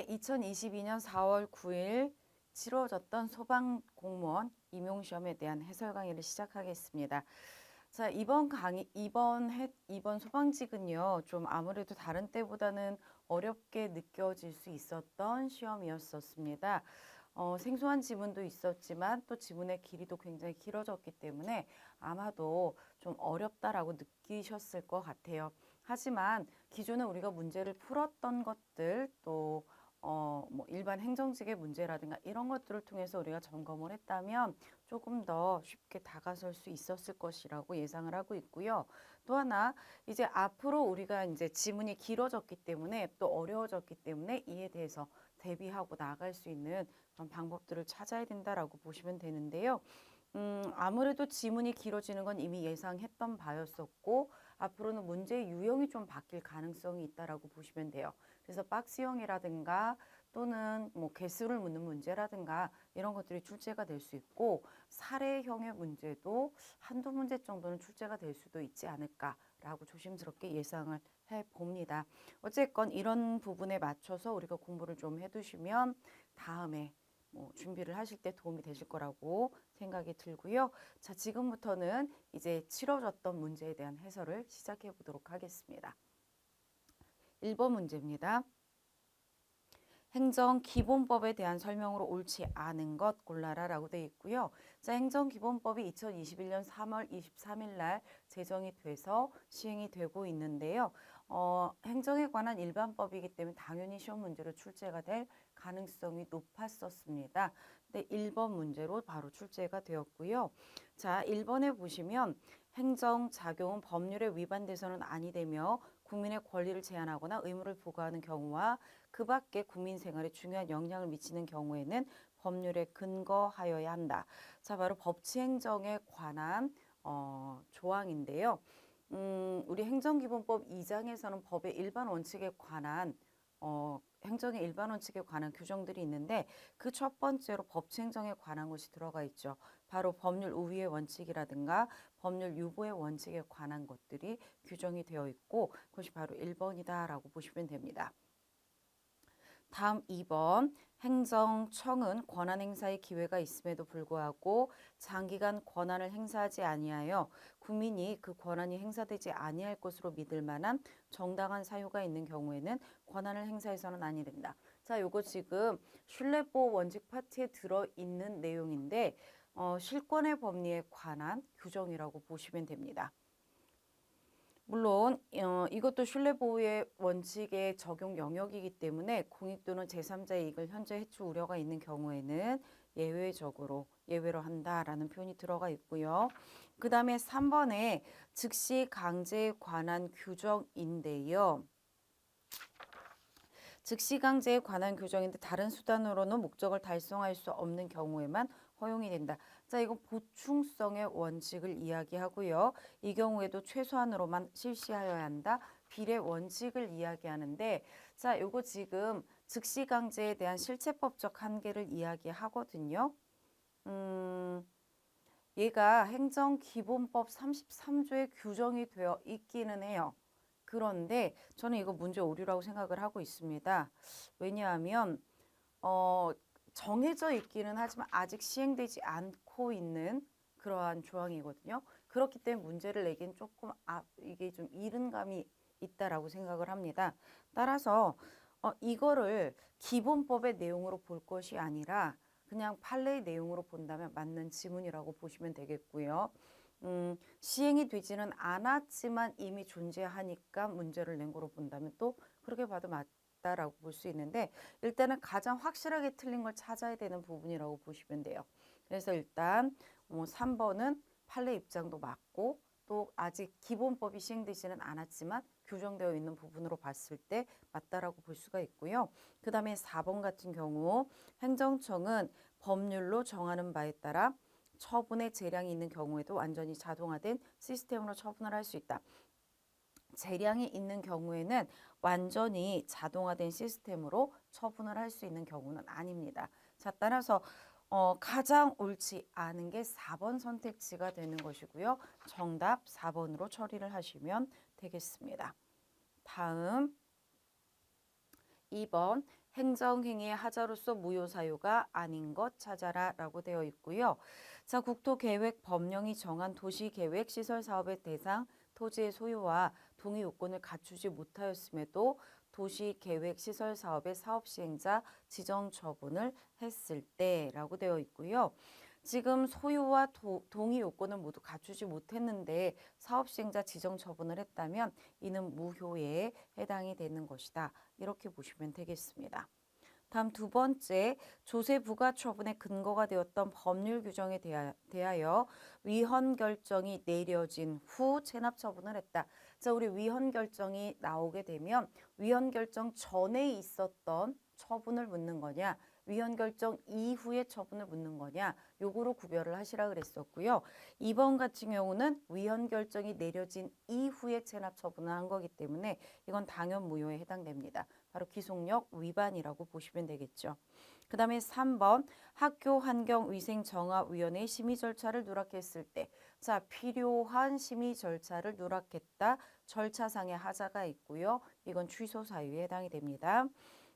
2022년 4월 9일 치러졌던 소방공무원 임용시험에 대한 해설 강의를 시작하겠습니다. 자, 이번 소방직은요, 좀 아무래도 다른 때보다는 어렵게 느껴질 수 있었던 시험이었었습니다. 생소한 지문도 있었지만 또 지문의 길이도 굉장히 길어졌기 때문에 아마도 좀 어렵다라고 느끼셨을 것 같아요. 하지만 기존에 우리가 문제를 풀었던 것들 또 뭐 일반 행정직의 문제라든가 이런 것들을 통해서 우리가 점검을 했다면 조금 더 쉽게 다가설 수 있었을 것이라고 예상을 하고 있고요. 또 하나 이제 앞으로 우리가 이제 지문이 길어졌기 때문에 또 어려워졌기 때문에 이에 대해서 대비하고 나아갈 수 있는 그런 방법들을 찾아야 된다라고 보시면 되는데요. 아무래도 지문이 길어지는 건 이미 예상했던 바였었고 앞으로는 문제의 유형이 좀 바뀔 가능성이 있다라고 보시면 돼요. 그래서 박스형이라든가 또는 뭐 개수를 묻는 문제라든가 이런 것들이 출제가 될 수 있고 사례형의 문제도 한두 문제 정도는 출제가 될 수도 있지 않을까라고 조심스럽게 예상을 해봅니다. 어쨌건 이런 부분에 맞춰서 우리가 공부를 좀 해두시면 다음에 뭐 준비를 하실 때 도움이 되실 거라고 생각이 들고요. 자, 지금부터는 이제 치러졌던 문제에 대한 해설을 시작해 보도록 하겠습니다. 1번 문제입니다. 행정기본법에 대한 설명으로 옳지 않은 것 골라라 라고 되어 있고요. 자, 행정기본법이 2021년 3월 23일 날 제정이 돼서 시행이 되고 있는데요. 행정에 관한 일반법이기 때문에 당연히 시험 문제로 출제가 될 가능성이 높았었습니다. 근데 1번 문제로 바로 출제가 되었고요. 자, 1번에 보시면 행정 작용은 법률에 위반돼서는 아니 되며 국민의 권리를 제한하거나 의무를 부과하는 경우와 그 밖에 국민 생활에 중요한 영향을 미치는 경우에는 법률에 근거하여야 한다. 자, 바로 법치행정에 관한 조항인데요. 우리 행정기본법 2장에서는 법의 일반 원칙에 관한 행정의 일반 원칙에 관한 규정들이 있는데 그 첫 번째로 법치행정에 관한 것이 들어가 있죠. 바로 법률 우위의 원칙이라든가 법률 유보의 원칙에 관한 것들이 규정이 되어 있고 그것이 바로 1번이다라고 보시면 됩니다. 다음 2번 행정청은 권한 행사의 기회가 있음에도 불구하고 장기간 권한을 행사하지 아니하여 국민이 그 권한이 행사되지 아니할 것으로 믿을 만한 정당한 사유가 있는 경우에는 권한을 행사해서는 아니 된다. 자, 요거 지금 신뢰보호 원칙 파트에 들어있는 내용인데 실권의 법리에 관한 규정이라고 보시면 됩니다. 물론 이것도 신뢰보호의 원칙의 적용 영역이기 때문에 공익 또는 제3자의 이익을 현재 해칠 우려가 있는 경우에는 예외로 한다라는 표현이 들어가 있고요. 그 다음에 3번에 즉시 강제에 관한 규정인데요. 즉시 강제에 관한 규정인데 다른 수단으로는 목적을 달성할 수 없는 경우에만 허용이 된다. 자, 이건 보충성의 원칙을 이야기하고요. 이 경우에도 최소한으로만 실시하여야 한다. 비례 원칙을 이야기하는데 자, 이거 지금 즉시 강제에 대한 실체법적 한계를 이야기하거든요. 얘가 행정기본법 33조에 규정이 되어 있기는 해요. 그런데 저는 이거 문제 오류라고 생각을 하고 있습니다. 왜냐하면 정해져 있기는 하지만 아직 시행되지 않고 있는 그러한 조항이거든요. 그렇기 때문에 문제를 내기는 조금 이게 좀 이른 감이 있다라고 생각을 합니다. 따라서 이거를 기본법의 내용으로 볼 것이 아니라 그냥 판례의 내용으로 본다면 맞는 지문이라고 보시면 되겠고요. 시행이 되지는 않았지만 이미 존재하니까 문제를 낸 거로 본다면 또 그렇게 봐도 맞다라고 볼 수 있는데 일단은 가장 확실하게 틀린 걸 찾아야 되는 부분이라고 보시면 돼요. 그래서 일단 3번은 판례 입장도 맞고 또 아직 기본법이 시행되지는 않았지만 규정되어 있는 부분으로 봤을 때 맞다라고 볼 수가 있고요. 그 다음에 4번 같은 경우 행정청은 법률로 정하는 바에 따라 처분의 재량이 있는 경우에도 완전히 자동화된 시스템으로 처분을 할 수 있다. 재량이 있는 경우에는 완전히 자동화된 시스템으로 처분을 할 수 있는 경우는 아닙니다. 자, 따라서 가장 옳지 않은 게 4번 선택지가 되는 것이고요. 정답 4번으로 처리를 하시면 되겠습니다. 다음 2번 행정행위의 하자로서 무효사유가 아닌 것 찾아라 라고 되어 있고요. 자, 국토계획 법령이 정한 도시계획 시설사업의 대상 토지의 소유와 동의 요건을 갖추지 못하였음에도 도시계획 시설사업의 사업시행자 지정 처분을 했을 때라고 되어 있고요. 지금 소유와 동의 요건을 모두 갖추지 못했는데 사업시행자 지정 처분을 했다면 이는 무효에 해당이 되는 것이다. 이렇게 보시면 되겠습니다. 다음 두 번째, 조세 부과 처분의 근거가 되었던 법률 규정에 대하여 위헌 결정이 내려진 후 체납 처분을 했다. 자, 우리 위헌 결정이 나오게 되면 위헌 결정 전에 있었던 처분을 묻는 거냐, 위헌 결정 이후의 처분을 묻는 거냐, 요거로 구별을 하시라 그랬었고요. 2번 같은 경우는 위헌 결정이 내려진 이후에 체납 처분을 한 거기 때문에 이건 당연 무효에 해당됩니다. 바로 기속력 위반이라고 보시면 되겠죠. 그 다음에 3번 학교환경위생정화위원회 심의 절차를 누락했을 때, 자, 필요한 심의 절차를 누락했다. 절차상의 하자가 있고요. 이건 취소 사유에 해당이 됩니다.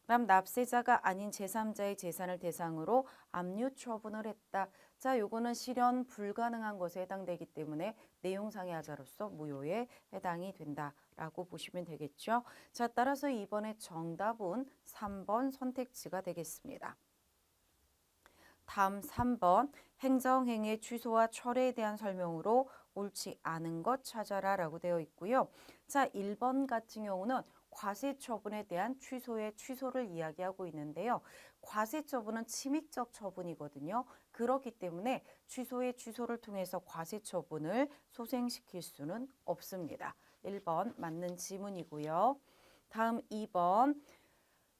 다음 납세자가 아닌 제3자의 재산을 대상으로 압류 처분을 했다. 자, 요거는 실현 불가능한 것에 해당되기 때문에 내용상의 하자로서 무효에 해당이 된다라고 보시면 되겠죠. 자, 따라서 이번에 정답은 3번 선택지가 되겠습니다. 다음 3번 행정행위의 취소와 철회에 대한 설명으로 옳지 않은 것 찾아라 라고 되어 있고요. 자, 1번 같은 경우는 과세처분에 대한 취소를 이야기하고 있는데요. 과세처분은 침익적 처분이거든요. 그렇기 때문에 취소를 통해서 과세처분을 소생시킬 수는 없습니다. 1번 맞는 지문이고요. 다음 2번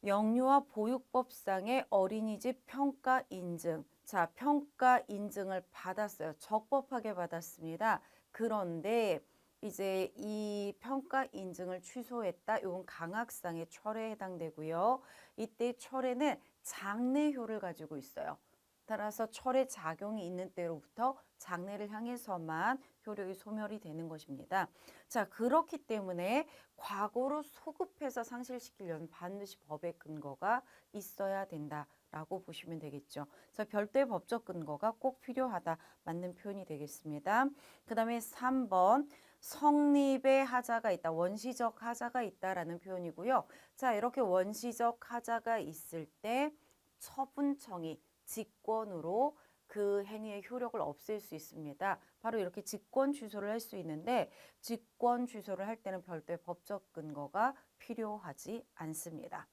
영유아 보육법상의 어린이집 평가 인증. 자, 평가 인증을 받았어요. 적법하게 받았습니다. 그런데 이제 이 평가 인증을 취소했다. 이건 강학상의 철회에 해당되고요. 이때 철회는 장래효를 가지고 있어요. 따라서 철회 작용이 있는 때로부터 장래를 향해서만 효력이 소멸이 되는 것입니다. 자, 그렇기 때문에 과거로 소급해서 상실시키려면 반드시 법의 근거가 있어야 된다라고 보시면 되겠죠. 자, 별도의 법적 근거가 꼭 필요하다. 맞는 표현이 되겠습니다. 그 다음에 3번 성립의 하자가 있다. 원시적 하자가 있다라는 표현이고요. 자, 이렇게 원시적 하자가 있을 때 처분청이 직권으로 그 행위의 효력을 없앨 수 있습니다. 바로 이렇게 직권 취소를 할 수 있는데 직권 취소를 할 때는 별도의 법적 근거가 필요하지 않습니다.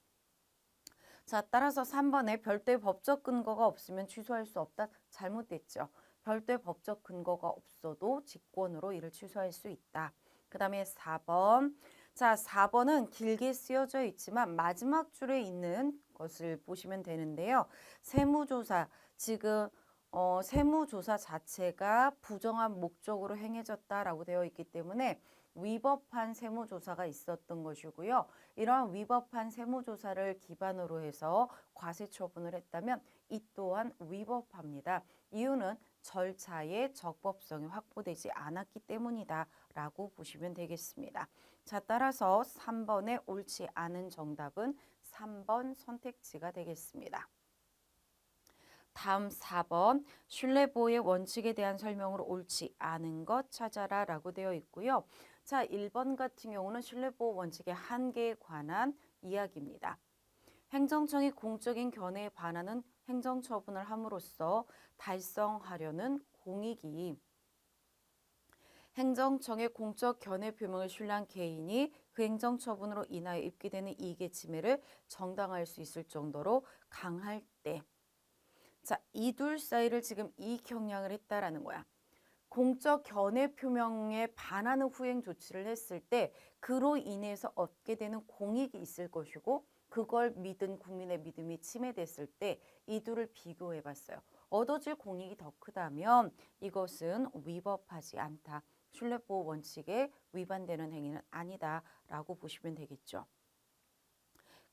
자, 따라서 3번에 별도의 법적 근거가 없으면 취소할 수 없다. 잘못됐죠. 별도의 법적 근거가 없어도 직권으로 이를 취소할 수 있다. 그 다음에 4번. 자, 4번은 길게 쓰여져 있지만 마지막 줄에 있는 것을 보시면 되는데요. 세무조사, 지금 세무조사 자체가 부정한 목적으로 행해졌다라고 되어 있기 때문에 위법한 세무조사가 있었던 것이고요. 이러한 위법한 세무조사를 기반으로 해서 과세처분을 했다면 이 또한 위법합니다. 이유는 절차의 적법성이 확보되지 않았기 때문이다 라고 보시면 되겠습니다. 자, 따라서 3번에 옳지 않은 정답은 3번 선택지가 되겠습니다. 다음 4번 신뢰보호의 원칙에 대한 설명으로 옳지 않은 것 찾아라 라고 되어 있고요. 자, 1번 같은 경우는 신뢰보호 원칙의 한계에 관한 이야기입니다. 행정청이 공적인 견해에 반하는 행정처분을 함으로써 달성하려는 공익이 행정청의 공적 견해 표명을 신뢰한 개인이 그 행정처분으로 인하여 입게 되는 이익의 침해를 정당화할 수 있을 정도로 강할 때, 자, 이 둘 사이를 지금 이익 형량을 했다라는 거야. 공적 견해 표명에 반하는 후행 조치를 했을 때 그로 인해서 얻게 되는 공익이 있을 것이고 그걸 믿은 국민의 믿음이 침해됐을 때 이 둘을 비교해 봤어요. 얻어질 공익이 더 크다면 이것은 위법하지 않다. 신뢰보호 원칙에 위반되는 행위는 아니다라고 보시면 되겠죠.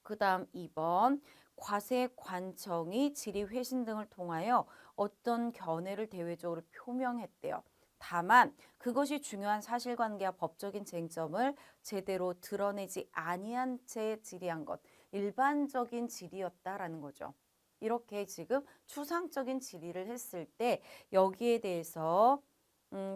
그 다음 2번 과세관청이 질의회신 등을 통하여 어떤 견해를 대외적으로 표명했대요. 다만 그것이 중요한 사실관계와 법적인 쟁점을 제대로 드러내지 아니한 채 질의한 것. 일반적인 질의였다라는 거죠. 이렇게 지금 추상적인 질의를 했을 때 여기에 대해서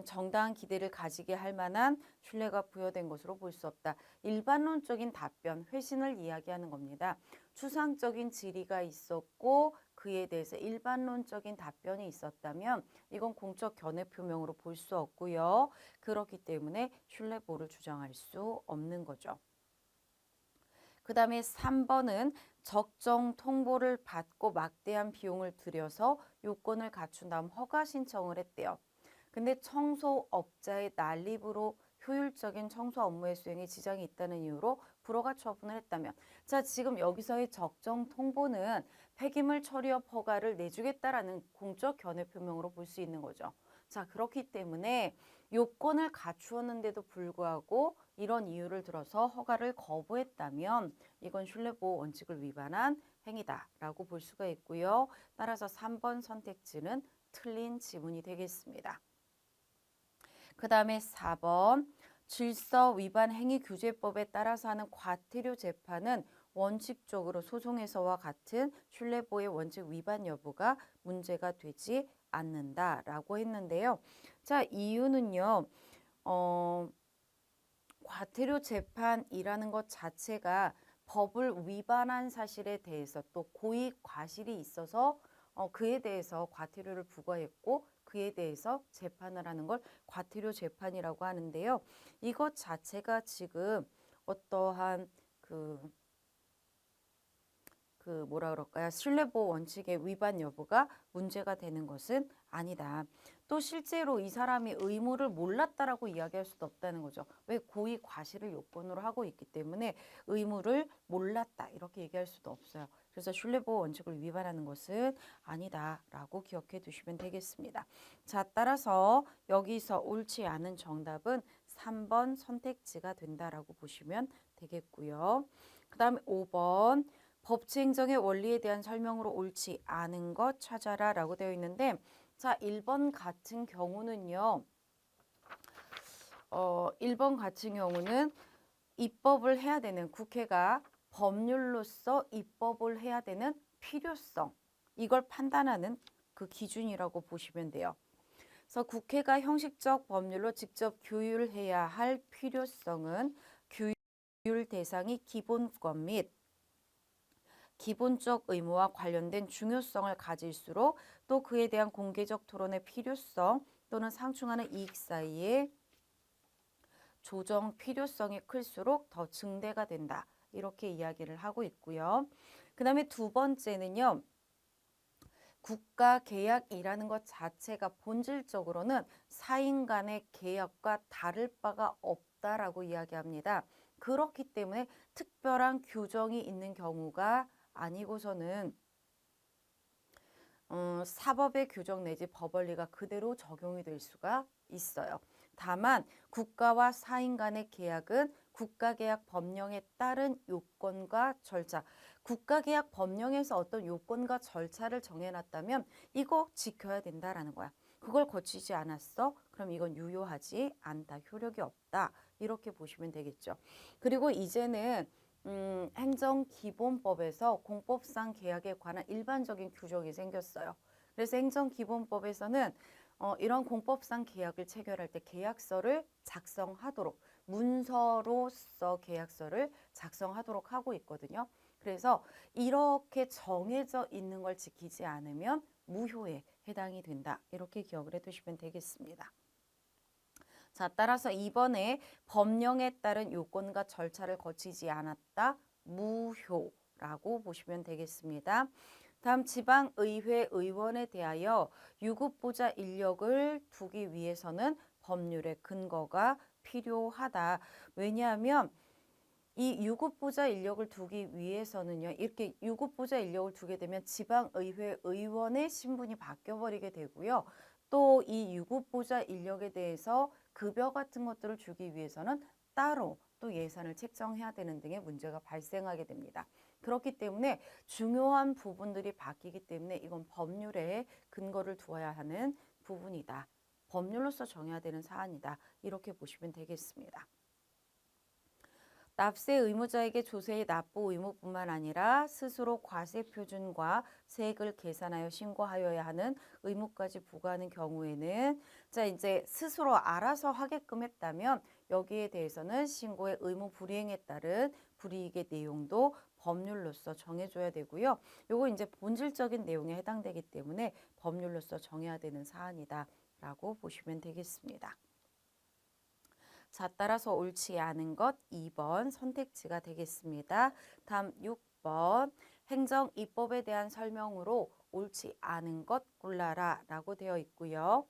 정당한 기대를 가지게 할 만한 신뢰가 부여된 것으로 볼 수 없다. 일반론적인 답변, 회신을 이야기하는 겁니다. 추상적인 질의가 있었고 그에 대해서 일반론적인 답변이 있었다면 이건 공적 견해 표명으로 볼 수 없고요. 그렇기 때문에 신뢰보를 주장할 수 없는 거죠. 그 다음에 3번은 적정 통보를 받고 막대한 비용을 들여서 요건을 갖춘 다음 허가 신청을 했대요. 근데 청소업자의 난립으로 효율적인 청소 업무의 수행에 지장이 있다는 이유로 불허가 처분을 했다면, 자, 지금 여기서의 적정 통보는 폐기물 처리업 허가를 내주겠다라는 공적 견해 표명으로 볼 수 있는 거죠. 자, 그렇기 때문에 요건을 갖추었는데도 불구하고 이런 이유를 들어서 허가를 거부했다면 이건 신뢰보호 원칙을 위반한 행위다라고 볼 수가 있고요. 따라서 3번 선택지는 틀린 지문이 되겠습니다. 그 다음에 4번 질서 위반 행위 규제법에 따라서 하는 과태료 재판은 원칙적으로 소송에서와 같은 신뢰보호의 원칙 위반 여부가 문제가 되지 않는다라고 했는데요. 자, 이유는요. 과태료 재판이라는 것 자체가 법을 위반한 사실에 대해서 또 고의 과실이 있어서 그에 대해서 과태료를 부과했고 그에 대해서 재판을 하는 걸 과태료 재판이라고 하는데요. 이것 자체가 지금 어떠한 뭐라 그럴까요? 신뢰보호 원칙의 위반 여부가 문제가 되는 것은 아니다. 또 실제로 이 사람이 의무를 몰랐다라고 이야기할 수도 없다는 거죠. 왜 고의 과실을 요건으로 하고 있기 때문에 의무를 몰랐다 이렇게 얘기할 수도 없어요. 그래서 신뢰보호 원칙을 위반하는 것은 아니다라고 기억해 두시면 되겠습니다. 자, 따라서 여기서 옳지 않은 정답은 3번 선택지가 된다라고 보시면 되겠고요. 그 다음에 5번 법치행정의 원리에 대한 설명으로 옳지 않은 것 찾아라 라고 되어 있는데, 자, 1번 같은 경우는요. 1번 같은 경우는 입법을 해야 되는, 국회가 법률로서 입법을 해야 되는 필요성, 이걸 판단하는 그 기준이라고 보시면 돼요. 그래서 국회가 형식적 법률로 직접 규율해야 할 필요성은 규율 대상이 기본권 및 기본적 의무와 관련된 중요성을 가질수록 또 그에 대한 공개적 토론의 필요성 또는 상충하는 이익 사이에 조정 필요성이 클수록 더 증대가 된다. 이렇게 이야기를 하고 있고요. 그 다음에 두 번째는요. 국가 계약이라는 것 자체가 본질적으로는 사인 간의 계약과 다를 바가 없다라고 이야기합니다. 그렇기 때문에 특별한 규정이 있는 경우가 아니고서는 사법의 규정 내지 법원리가 그대로 적용이 될 수가 있어요. 다만 국가와 사인 간의 계약은 국가계약 법령에 따른 요건과 절차, 국가계약 법령에서 어떤 요건과 절차를 정해놨다면 이거 지켜야 된다라는 거야. 그걸 거치지 않았어? 그럼 이건 유효하지 않다, 효력이 없다. 이렇게 보시면 되겠죠. 그리고 이제는 행정기본법에서 공법상 계약에 관한 일반적인 규정이 생겼어요. 그래서 행정기본법에서는 이런 공법상 계약을 체결할 때 계약서를 작성하도록, 문서로서 계약서를 작성하도록 하고 있거든요. 그래서 이렇게 정해져 있는 걸 지키지 않으면 무효에 해당이 된다. 이렇게 기억을 해두시면 되겠습니다. 자, 따라서 2번에 법령에 따른 요건과 절차를 거치지 않았다. 무효라고 보시면 되겠습니다. 다음 지방의회 의원에 대하여 유급보좌 인력을 두기 위해서는 법률의 근거가 필요하다. 왜냐하면 이 유급보좌 인력을 두기 위해서는요. 이렇게 유급보좌 인력을 두게 되면 지방의회 의원의 신분이 바뀌어버리게 되고요. 또 이 유급보좌 인력에 대해서 급여 같은 것들을 주기 위해서는 따로 또 예산을 책정해야 되는 등의 문제가 발생하게 됩니다. 그렇기 때문에 중요한 부분들이 바뀌기 때문에 이건 법률에 근거를 두어야 하는 부분이다. 법률로서 정해야 되는 사안이다. 이렇게 보시면 되겠습니다. 납세 의무자에게 조세의 납부 의무뿐만 아니라 스스로 과세 표준과 세액을 계산하여 신고하여야 하는 의무까지 부과하는 경우에는 자 이제 스스로 알아서 하게끔 했다면 여기에 대해서는 신고의 의무 불이행에 따른 불이익의 내용도 법률로서 정해줘야 되고요. 요거 이제 본질적인 내용에 해당되기 때문에 법률로서 정해야 되는 사안이다라고 보시면 되겠습니다. 자, 따라서 옳지 않은 것 2번 선택지가 되겠습니다. 다음 6번 행정 입법에 대한 설명으로 옳지 않은 것 골라라 라고 되어 있고요.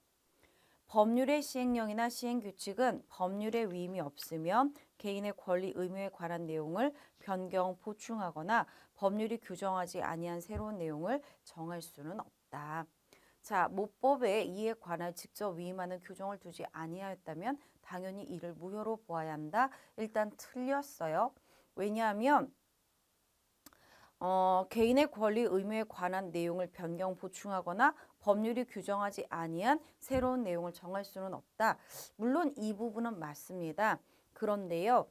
법률의 시행령이나 시행규칙은 법률의 위임이 없으면 개인의 권리 의무에 관한 내용을 변경 보충하거나 법률이 규정하지 아니한 새로운 내용을 정할 수는 없다. 자, 모법에 이에 관한 직접 위임하는 규정을 두지 아니하였다면 당연히 이를 무효로 보아야 한다. 일단 틀렸어요. 왜냐하면 개인의 권리 의무에 관한 내용을 변경 보충하거나 법률이 규정하지 아니한 새로운 내용을 정할 수는 없다. 물론 이 부분은 맞습니다. 그런데요.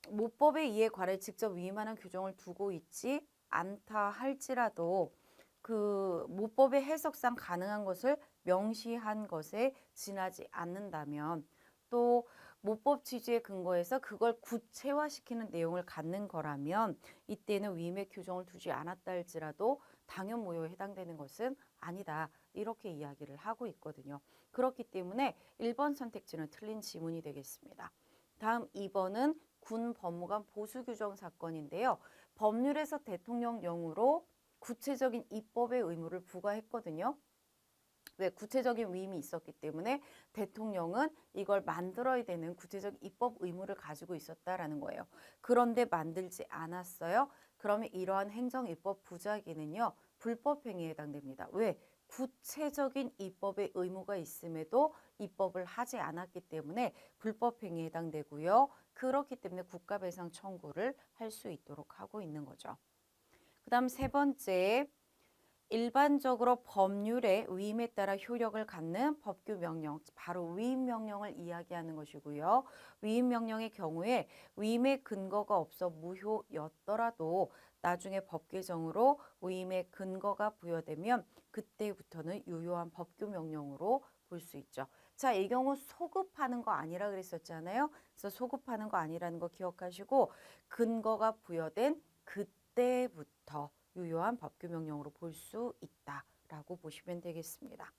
모법에 이에 관해 직접 위임하는 규정을 두고 있지 않다 할지라도 그 모법의 해석상 가능한 것을 명시한 것에 지나지 않는다면 또 모법 취지에 근거해서 그걸 구체화시키는 내용을 갖는 거라면 이때는 위임의 규정을 두지 않았다 할지라도 당연 모요에 해당되는 것은 아니다. 이렇게 이야기를 하고 있거든요. 그렇기 때문에 1번 선택지는 틀린 지문이 되겠습니다. 다음 2번은 군 법무관 보수 규정 사건인데요. 법률에서 대통령령으로 구체적인 입법의 의무를 부과했거든요. 왜? 구체적인 위임이 있었기 때문에 대통령은 이걸 만들어야 되는 구체적 입법 의무를 가지고 있었다라는 거예요. 그런데 만들지 않았어요. 그러면 이러한 행정 입법 부작위는요. 불법 행위에 해당됩니다. 왜? 구체적인 입법의 의무가 있음에도 입법을 하지 않았기 때문에 불법 행위에 해당되고요. 그렇기 때문에 국가배상 청구를 할 수 있도록 하고 있는 거죠. 그다음 세 번째, 일반적으로 법률의 위임에 따라 효력을 갖는 법규 명령, 바로 위임 명령을 이야기하는 것이고요. 위임 명령의 경우에 위임의 근거가 없어 무효였더라도 나중에 법 개정으로 위임의 근거가 부여되면 그때부터는 유효한 법규 명령으로 볼 수 있죠. 자, 이 경우 소급하는 거 아니라 그랬었잖아요. 그래서 소급하는 거 아니라는 거 기억하시고 근거가 부여된 그때부터 유효한 법규 명령으로 볼 수 있다라고 보시면 되겠습니다.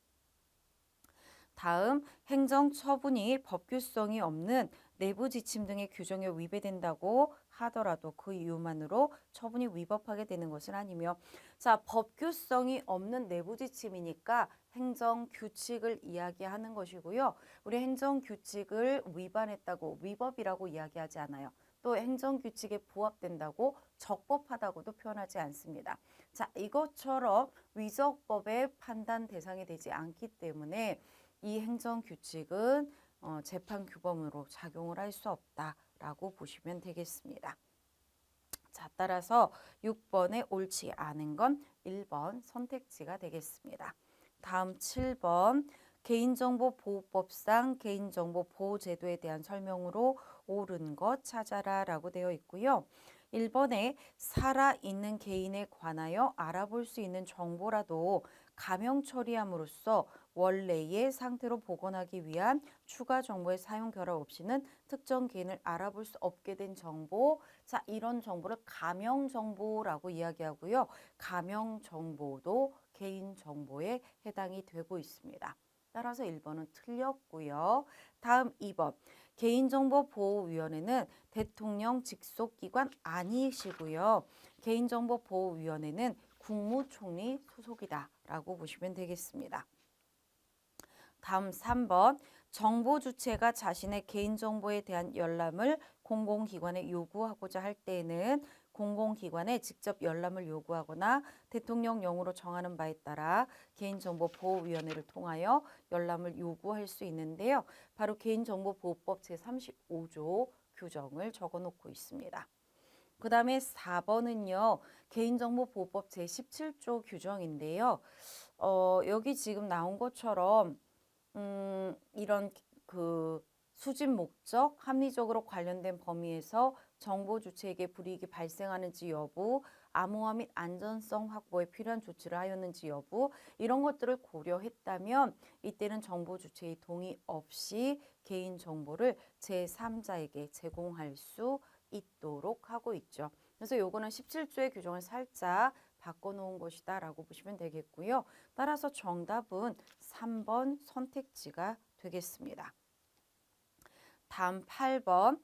다음 행정 처분이 법규성이 없는 내부 지침 등의 규정에 위배된다고 하더라도 그 이유만으로 처분이 위법하게 되는 것은 아니며 자 법규성이 없는 내부 지침이니까 행정 규칙을 이야기하는 것이고요. 우리 행정 규칙을 위반했다고 위법이라고 이야기하지 않아요. 또 행정 규칙에 부합된다고 적법하다고도 표현하지 않습니다. 자 이것처럼 위적법의 판단 대상이 되지 않기 때문에 이 행정규칙은 재판규범으로 작용을 할 수 없다라고 보시면 되겠습니다. 자, 따라서 6번에 옳지 않은 건 1번 선택지가 되겠습니다. 다음 7번 개인정보보호법상 개인정보보호제도에 대한 설명으로 옳은 것 찾아라 라고 되어 있고요. 1번에 살아있는 개인에 관하여 알아볼 수 있는 정보라도 가명 처리함으로써 원래의 상태로 복원하기 위한 추가 정보의 사용 결합 없이는 특정 개인을 알아볼 수 없게 된 정보. 자, 이런 정보를 가명 정보라고 이야기하고요. 가명 정보도 개인 정보에 해당이 되고 있습니다. 따라서 1번은 틀렸고요. 다음 2번. 개인정보보호위원회는 대통령 직속기관 아니시고요. 개인정보보호위원회는 국무총리 소속이다라고 보시면 되겠습니다. 다음 3번. 정보 주체가 자신의 개인정보에 대한 열람을 공공기관에 요구하고자 할 때에는 공공기관에 직접 열람을 요구하거나 대통령령으로 정하는 바에 따라 개인정보보호위원회를 통하여 열람을 요구할 수 있는데요. 바로 개인정보보호법 제35조 규정을 적어놓고 있습니다. 그 다음에 4번은요. 개인정보보호법 제17조 규정인데요. 여기 지금 나온 것처럼 이런 그 수집 목적, 합리적으로 관련된 범위에서 정보 주체에게 불이익이 발생하는지 여부, 암호화 및 안전성 확보에 필요한 조치를 하였는지 여부 이런 것들을 고려했다면 이때는 정보 주체의 동의 없이 개인 정보를 제3자에게 제공할 수 있도록 하고 있죠. 그래서 요거는 17조의 규정을 살짝 바꿔놓은 것이다 라고 보시면 되겠고요. 따라서 정답은 3번 선택지가 되겠습니다. 다음 8번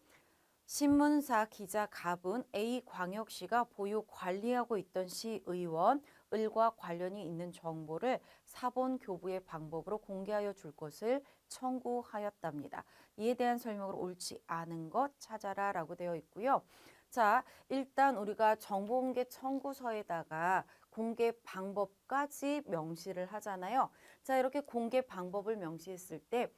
신문사 기자 갑은 A광역시가 보유 관리하고 있던 시의원 을과 관련이 있는 정보를 사본 교부의 방법으로 공개하여 줄 것을 청구하였답니다. 이에 대한 설명으로 옳지 않은 것 찾아라 라고 되어 있고요. 자, 일단 우리가 정보공개 청구서에다가 공개 방법까지 명시를 하잖아요. 자, 이렇게 공개 방법을 명시했을 때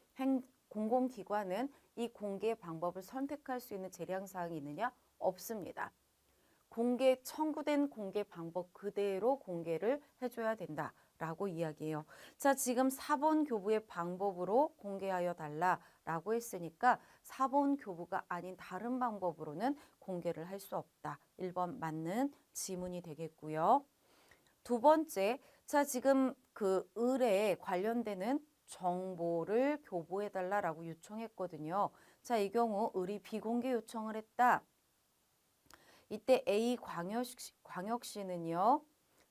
공공기관은 이 공개 방법을 선택할 수 있는 재량사항이 있느냐? 없습니다. 청구된 공개 방법 그대로 공개를 해줘야 된다라고 이야기해요. 자, 지금 4번 교부의 방법으로 공개하여 달라라고 했으니까 4번 교부가 아닌 다른 방법으로는 공개를 할 수 없다. 1번 맞는 지문이 되겠고요. 두 번째, 자, 지금 그 을에 관련되는 정보를 교부해달라라고 요청했거든요. 자, 이 경우 을이 비공개 요청을 했다. 이때 A광역시는요.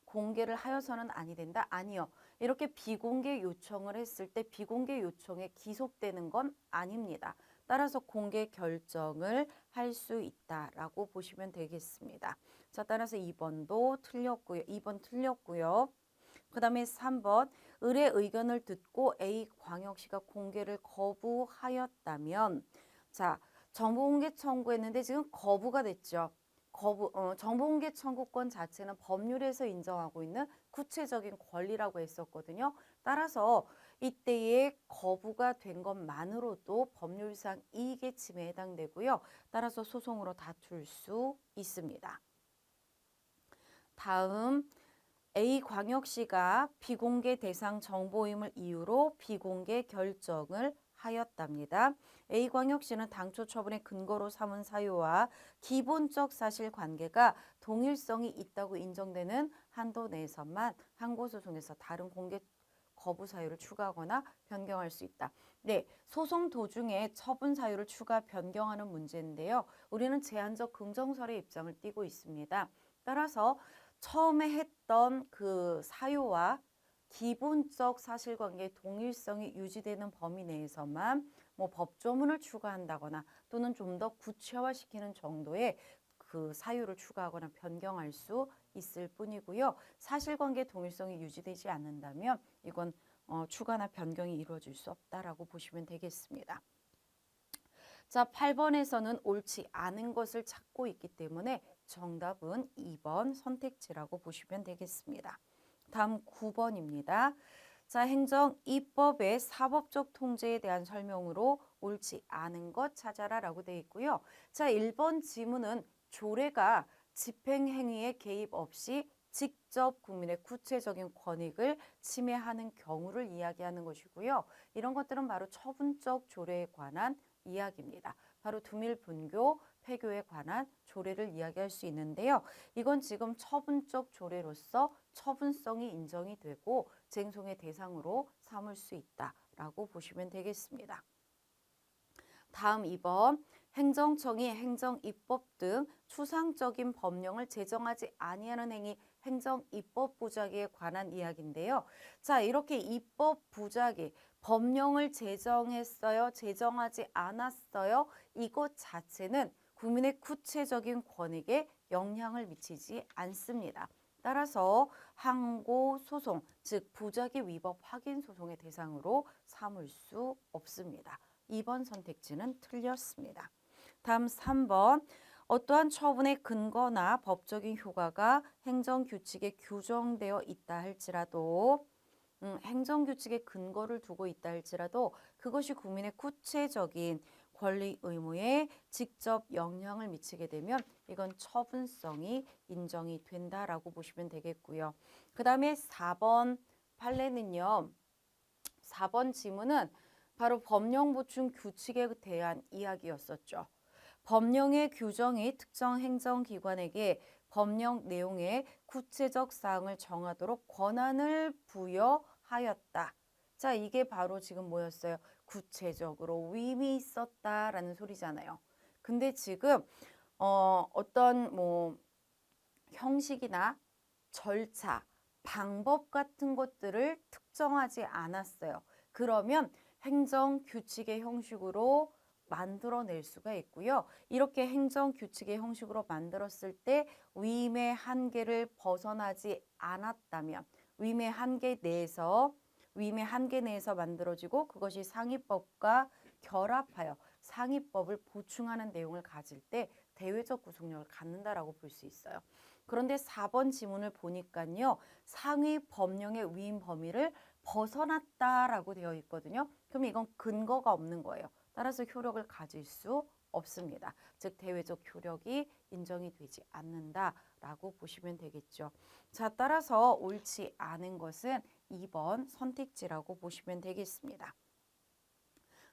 공개를 하여서는 아니 된다? 아니요. 이렇게 비공개 요청을 했을 때 비공개 요청에 기속되는 건 아닙니다. 따라서 공개 결정을 할 수 있다라고 보시면 되겠습니다. 자, 따라서 2번도 틀렸고요. 2번 틀렸고요. 그 다음에 3번 을의 의견을 듣고 A광역시가 공개를 거부하였다면 자, 정보공개 청구했는데 지금 거부가 됐죠. 정보공개 청구권 자체는 법률에서 인정하고 있는 구체적인 권리라고 했었거든요. 따라서 이때의 거부가 된 것만으로도 법률상 이익의 침해에 해당되고요. 따라서 소송으로 다툴 수 있습니다. 다음 A광역시가 비공개 대상 정보임을 이유로 비공개 결정을 하였답니다. A광역시는 당초 처분의 근거로 삼은 사유와 기본적 사실관계가 동일성이 있다고 인정되는 한도 내에서만 항고소송에서 다른 공개 거부 사유를 추가하거나 변경할 수 있다. 네, 소송 도중에 처분 사유를 추가 변경하는 문제인데요. 우리는 제한적 긍정설의 입장을 띠고 있습니다. 따라서 처음에 했던 그 사유와 기본적 사실관계의 동일성이 유지되는 범위 내에서만 뭐 법조문을 추가한다거나 또는 좀 더 구체화시키는 정도의 그 사유를 추가하거나 변경할 수 있을 뿐이고요. 사실관계 동일성이 유지되지 않는다면 이건 추가나 변경이 이루어질 수 없다라고 보시면 되겠습니다. 자, 8번에서는 옳지 않은 것을 찾고 있기 때문에 정답은 2번 선택지라고 보시면 되겠습니다. 다음 9번입니다. 자, 행정입법의 사법적 통제에 대한 설명으로 옳지 않은 것 찾아라 라고 되어 있고요. 자, 1번 지문은 조례가 집행행위에 개입 없이 직접 국민의 구체적인 권익을 침해하는 경우를 이야기하는 것이고요. 이런 것들은 바로 처분적 조례에 관한 이야기입니다. 바로 두밀분교, 폐교에 관한 조례를 이야기할 수 있는데요. 이건 지금 처분적 조례로서 처분성이 인정이 되고 쟁송의 대상으로 삼을 수 있다라고 보시면 되겠습니다. 다음 2번 행정청이 행정입법 등 추상적인 법령을 제정하지 아니하는 행위 행정입법 부작위에 관한 이야기인데요. 자, 이렇게 입법 부작위, 법령을 제정했어요, 제정하지 않았어요. 이것 자체는 국민의 구체적인 권익에 영향을 미치지 않습니다. 따라서 항고 소송, 즉 부작위 위법 확인 소송의 대상으로 삼을 수 없습니다. 2번 선택지는 틀렸습니다. 다음 3번 어떠한 처분의 근거나 법적인 효과가 행정규칙에 규정되어 있다 할지라도 행정규칙의 근거를 두고 있다 할지라도 그것이 국민의 구체적인 권리 의무에 직접 영향을 미치게 되면 이건 처분성이 인정이 된다라고 보시면 되겠고요. 그 다음에 4번 판례는요. 4번 지문은 바로 법령 보충 규칙에 대한 이야기였었죠. 법령의 규정이 특정 행정기관에게 법령 내용의 구체적 사항을 정하도록 권한을 부여하였다. 자, 이게 바로 지금 뭐였어요? 구체적으로 위임이 있었다라는 소리잖아요. 근데 지금 어떤 뭐 형식이나 절차, 방법 같은 것들을 특정하지 않았어요. 그러면 행정규칙의 형식으로 만들어낼 수가 있고요. 이렇게 행정규칙의 형식으로 만들었을 때 위임의 한계를 벗어나지 않았다면 위임의 한계 내에서 만들어지고 그것이 상위법과 결합하여 상위법을 보충하는 내용을 가질 때 대외적 구속력을 갖는다라고 볼 수 있어요. 그런데 4번 지문을 보니까요. 상위 법령의 위임 범위를 벗어났다라고 되어 있거든요. 그럼 이건 근거가 없는 거예요. 따라서 효력을 가질 수 없습니다. 즉 대외적 효력이 인정이 되지 않는다라고 보시면 되겠죠. 자, 따라서 옳지 않은 것은 2번 선택지라고 보시면 되겠습니다.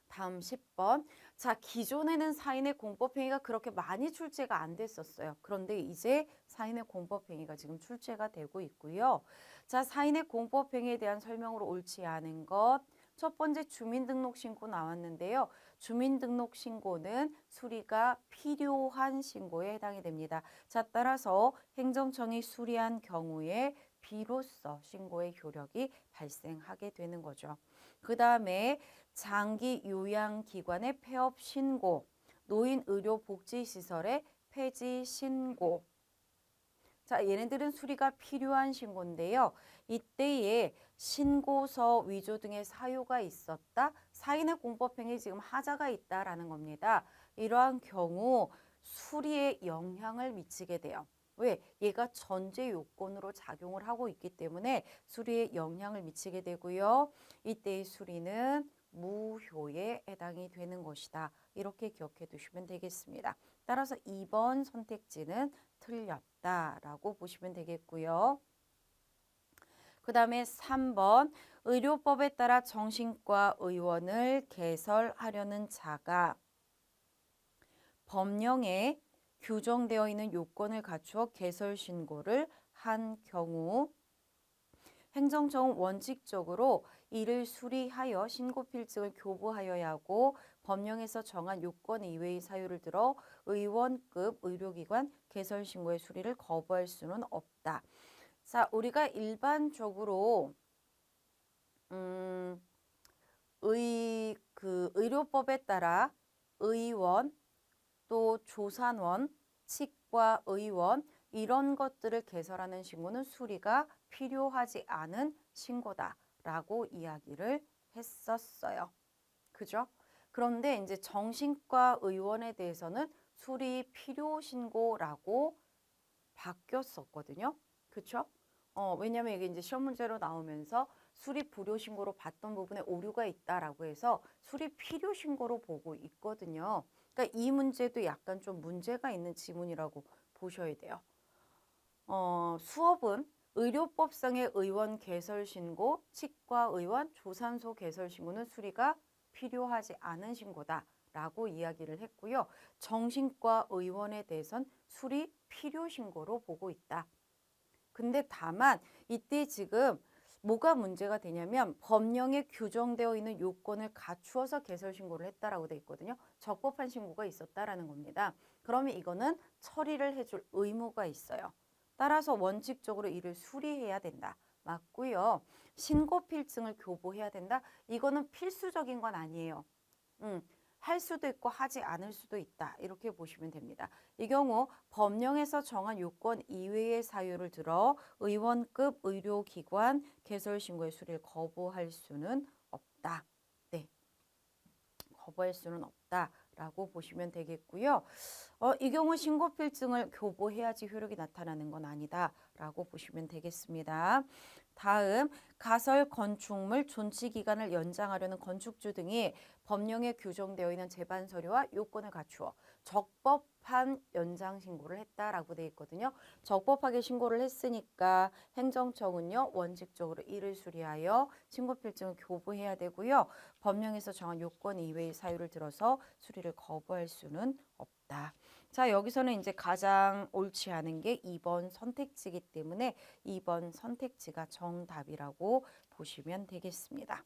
다음 10번. 자, 기존에는 사인의 공법행위가 그렇게 많이 출제가 안 됐었어요. 그런데 이제 사인의 공법행위가 지금 출제가 되고 있고요. 자, 사인의 공법행위에 대한 설명으로 옳지 않은 것. 첫 번째 주민등록신고 나왔는데요. 주민등록신고는 수리가 필요한 신고에 해당이 됩니다. 자, 따라서 행정청이 수리한 경우에 비로소 신고의 효력이 발생하게 되는 거죠. 그 다음에 장기 요양기관의 폐업 신고, 노인 의료복지시설의 폐지 신고. 자, 얘네들은 수리가 필요한 신고인데요. 이때에 신고서 위조 등의 사유가 있었다. 사인의 공법행위 지금 하자가 있다라는 겁니다. 이러한 경우 수리에 영향을 미치게 돼요. 왜? 얘가 전제 요건으로 작용을 하고 있기 때문에 수리에 영향을 미치게 되고요. 이때의 수리는 무효에 해당이 되는 것이다. 이렇게 기억해 두시면 되겠습니다. 따라서 2번 선택지는 틀렸다라고 보시면 되겠고요. 그 다음에 3번 의료법에 따라 정신과 의원을 개설하려는 자가 법령에 규정되어 있는 요건을 갖추어 개설 신고를 한 경우 행정청은 원칙적으로 이를 수리하여 신고 필증을 교부하여야 하고 법령에서 정한 요건 이외의 사유를 들어 의원급 의료기관 개설 신고의 수리를 거부할 수는 없다. 자, 우리가 일반적으로 의료법에 따라 의원 또 조산원, 치과의원 이런 것들을 개설하는 신고는 수리가 필요하지 않은 신고다라고 이야기를 했었어요. 그죠? 그런데 이제 정신과 의원에 대해서는 수리 필요 신고라고 바뀌었었거든요. 그렇죠? 왜냐면 이게 이제 시험 문제로 나오면서 수리 불효 신고로 봤던 부분에 오류가 있다라고 해서 수리 필요 신고로 보고 있거든요. 그러니까 이 문제도 약간 좀 문제가 있는 지문이라고 보셔야 돼요. 수업은 의료법상의 의원 개설 신고, 치과 의원, 조산소 개설 신고는 수리가 필요하지 않은 신고다라고 이야기를 했고요. 정신과 의원에 대해선 수리 필요 신고로 보고 있다. 근데 다만 이때 지금 뭐가 문제가 되냐면 법령에 규정되어 있는 요건을 갖추어서 개설 신고를 했다라고 돼 있거든요. 적법한 신고가 있었다라는 겁니다. 그러면 이거는 처리를 해줄 의무가 있어요. 따라서 원칙적으로 이를 수리해야 된다. 맞고요. 신고 필증을 교부해야 된다. 이거는 필수적인 건 아니에요. 할 수도 있고 하지 않을 수도 있다. 이렇게 보시면 됩니다. 이 경우 법령에서 정한 요건 이외의 사유를 들어 의원급 의료기관 개설 신고의 수리를 거부할 수는 없다. 네, 거부할 수는 없다. 없다라고 보시면 되겠고요. 이 경우 신고 필증을 교부해야지 효력이 나타나는 건 아니다라고 보시면 되겠습니다. 다음 가설 건축물 존치 기간을 연장하려는 건축주 등이 법령에 규정되어 있는 제반 서류와 요건을 갖추어 적법한 연장 신고를 했다라고 되어 있거든요. 적법하게 신고를 했으니까 행정청은요 원칙적으로 이를 수리하여 신고 필증을 교부해야 되고요. 법령에서 정한 요건 이외의 사유를 들어서 수리를 거부할 수는 없다. 자, 여기서는 이제 가장 옳지 않은 게 2번 선택지이기 때문에 2번 선택지가 정답이라고 보시면 되겠습니다.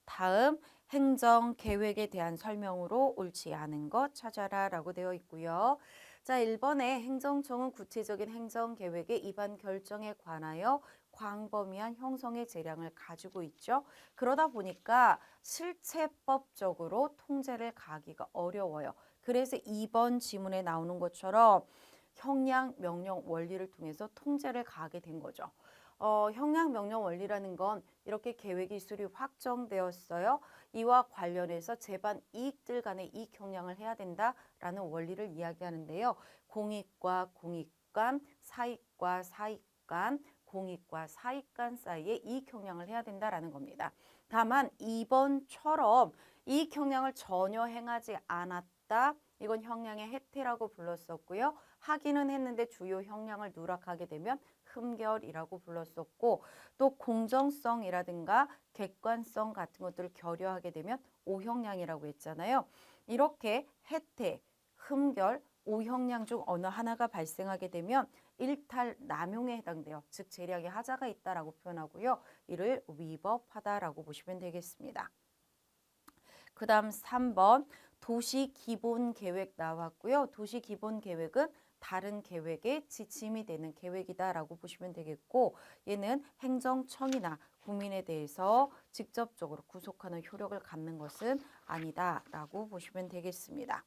다음 행정계획에 대한 설명으로 옳지 않은 것 찾아라 라고 되어 있고요. 자, 1번에 행정청은 구체적인 행정계획의 입안 결정에 관하여 광범위한 형성의 재량을 가지고 있죠. 그러다 보니까 실체법적으로 통제를 가기가 어려워요. 그래서 2번 지문에 나오는 것처럼 형량, 명령, 원리를 통해서 통제를 가게 된 거죠. 형량, 명령, 원리라는 건 이렇게 계획이 수립 확정되었어요. 이와 관련해서 제반 이익들 간의 이익 형량을 해야 된다라는 원리를 이야기하는데요. 공익과 공익간, 사익과 사익간, 공익과 사익간 사이에 이익 형량을 해야 된다라는 겁니다. 다만 2번처럼 이익 형량을 전혀 행하지 않았다. 이건 형량의 해태라고 불렀었고요. 하기는 했는데 주요 형량을 누락하게 되면 흠결이라고 불렀었고 또 공정성이라든가 객관성 같은 것들을 결여하게 되면 오형량이라고 했잖아요. 이렇게 해태, 흠결, 오형량 중 어느 하나가 발생하게 되면 일탈 남용에 해당돼요. 즉 재량의 하자가 있다라고 표현하고요. 이를 위법하다라고 보시면 되겠습니다. 그 다음 3번 도시기본계획 나왔고요. 도시기본계획은 다른 계획의 지침이 되는 계획이다라고 보시면 되겠고 얘는 행정청이나 국민에 대해서 직접적으로 구속하는 효력을 갖는 것은 아니다라고 보시면 되겠습니다.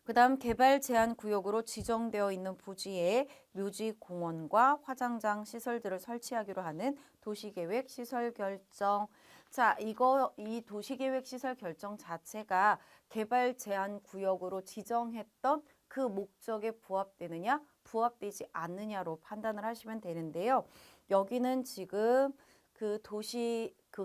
그 다음 개발 제한 구역으로 지정되어 있는 부지에 묘지 공원과 화장장 시설들을 설치하기로 하는 도시계획 시설 결정. 자, 이 도시계획 시설 결정 자체가 개발 제한 구역으로 지정했던 그 목적에 부합되느냐, 부합되지 않느냐로 판단을 하시면 되는데요. 여기는 지금 그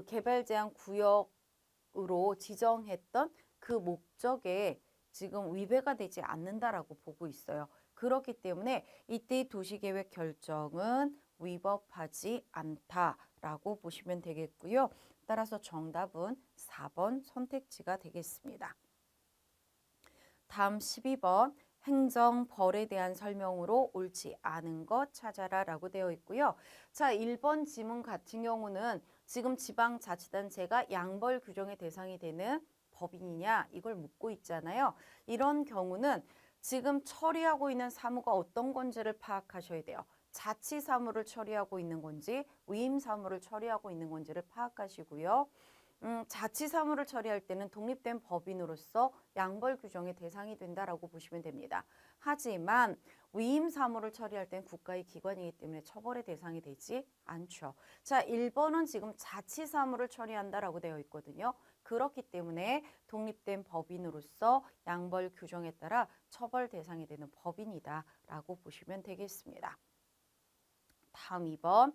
개발 제한 구역으로 지정했던 그 목적에 지금 위배가 되지 않는다라고 보고 있어요. 그렇기 때문에 이때 도시계획 결정은 위법하지 않다라고 보시면 되겠고요. 따라서 정답은 4번 선택지가 되겠습니다. 다음 12번 행정벌에 대한 설명으로 옳지 않은 것 찾아라 라고 되어 있고요. 자, 1번 지문 같은 경우는 지금 지방자치단체가 양벌 규정의 대상이 되는 법인이냐 이걸 묻고 있잖아요. 이런 경우는 지금 처리하고 있는 사무가 어떤 건지를 파악하셔야 돼요. 자치 사무를 처리하고 있는 건지 위임 사무를 처리하고 있는 건지를 파악하시고요. 자치 사무를 처리할 때는 독립된 법인으로서 양벌 규정의 대상이 된다라고 보시면 됩니다. 하지만 위임 사무를 처리할 때는 국가의 기관이기 때문에 처벌의 대상이 되지 않죠. 자, 1번은 지금 자치 사무를 처리한다라고 되어 있거든요. 그렇기 때문에 독립된 법인으로서 양벌 규정에 따라 처벌 대상이 되는 법인이다라고 보시면 되겠습니다. 다음 2번.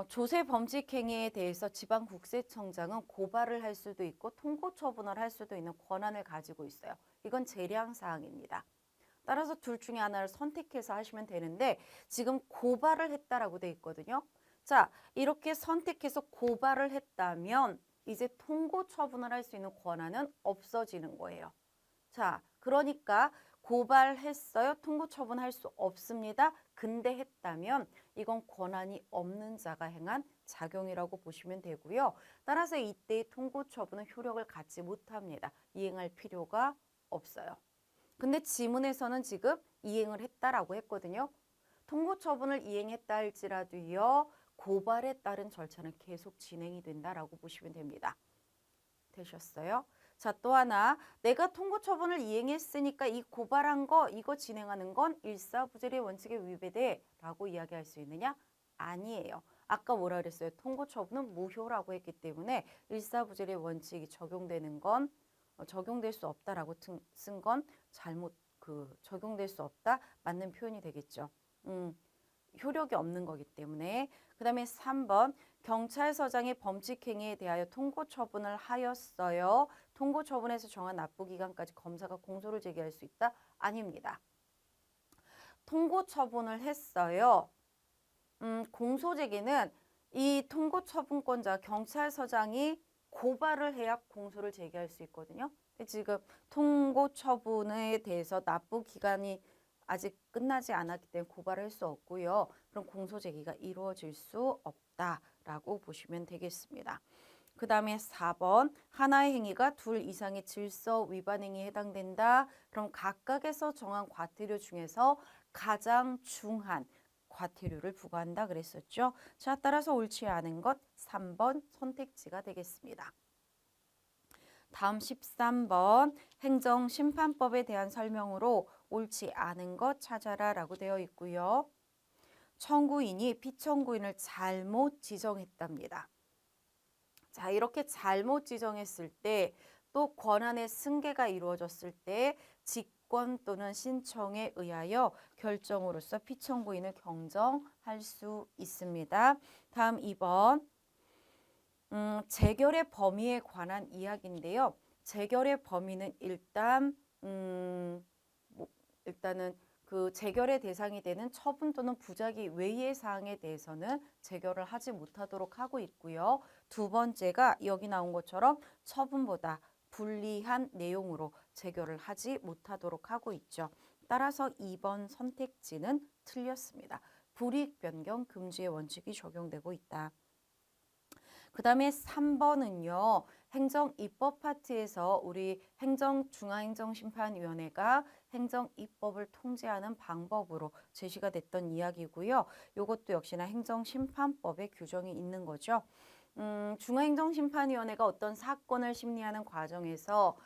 조세 범칙 행위에 대해서 지방국세청장은 고발을 할 수도 있고 통고 처분을 할 수도 있는 권한을 가지고 있어요. 이건 재량 사항입니다. 따라서 둘 중에 하나를 선택해서 하시면 되는데 지금 고발을 했다라고 돼 있거든요. 자, 이렇게 선택해서 고발을 했다면 이제 통고 처분을 할 수 있는 권한은 없어지는 거예요. 자, 그러니까 고발했어요. 통고 처분할 수 없습니다. 근데 했다면 이건 권한이 없는 자가 행한 작용이라고 보시면 되고요. 따라서 이때 통고 처분은 효력을 갖지 못합니다. 이행할 필요가 없어요. 근데 지문에서는 지금 이행을 했다라고 했거든요. 통고 처분을 이행했다 할지라도요. 고발에 따른 절차는 계속 진행이 된다라고 보시면 됩니다. 되셨어요? 자, 또 하나 내가 통고 처분을 이행했으니까 이 고발한 거 이거 진행하는 건 일사부재의 원칙에 위배돼 라고 이야기할 수 있느냐? 아니에요. 아까 뭐라 그랬어요? 통고 처분은 무효라고 했기 때문에 일사부재의 원칙이 적용되는 건 적용될 수 없다라고 쓴 건 잘못 적용될 수 없다 맞는 표현이 되겠죠. 효력이 없는 거기 때문에. 그다음에 3번 경찰서장이 범칙 행위에 대하여 통고 처분을 하였어요. 통고 처분에서 정한 납부 기간까지 검사가 공소를 제기할 수 있다? 아닙니다. 통고 처분을 했어요. 공소 제기는 이 통고 처분권자 경찰서장이 고발을 해야 공소를 제기할 수 있거든요. 근데 지금 통고 처분에 대해서 납부 기간이 아직 끝나지 않았기 때문에 고발을 할 수 없고요. 그럼 공소 제기가 이루어질 수 없다라고 보시면 되겠습니다. 그 다음에 4번 하나의 행위가 둘 이상의 질서 위반 행위에 해당된다. 그럼 각각에서 정한 과태료 중에서 가장 중한 과태료를 부과한다 그랬었죠. 자, 따라서 옳지 않은 것 3번 선택지가 되겠습니다. 다음 13번 행정심판법에 대한 설명으로 옳지 않은 것 찾아라 라고 되어 있고요. 청구인이 피청구인을 잘못 지정했답니다. 자, 이렇게 잘못 지정했을 때 또 권한의 승계가 이루어졌을 때 직권 또는 신청에 의하여 결정으로서 피청구인을 경정할 수 있습니다. 다음 2번 재결의 범위에 관한 이야기인데요. 재결의 범위는 일단은 그 재결의 대상이 되는 처분 또는 부작위 외의 사항에 대해서는 재결을 하지 못하도록 하고 있고요. 두 번째가 여기 나온 것처럼 처분보다 불리한 내용으로 재결을 하지 못하도록 하고 있죠. 따라서 2번 선택지는 틀렸습니다. 불이익 변경 금지의 원칙이 적용되고 있다. 그 다음에 3번은요. 행정입법 파트에서 우리 중앙행정심판위원회가 행정입법을 통제하는 방법으로 제시가 됐던 이야기고요. 이것도 역시나 행정심판법에 규정이 있는 거죠. 중앙행정심판위원회가 어떤 사건을 심리하는 과정에서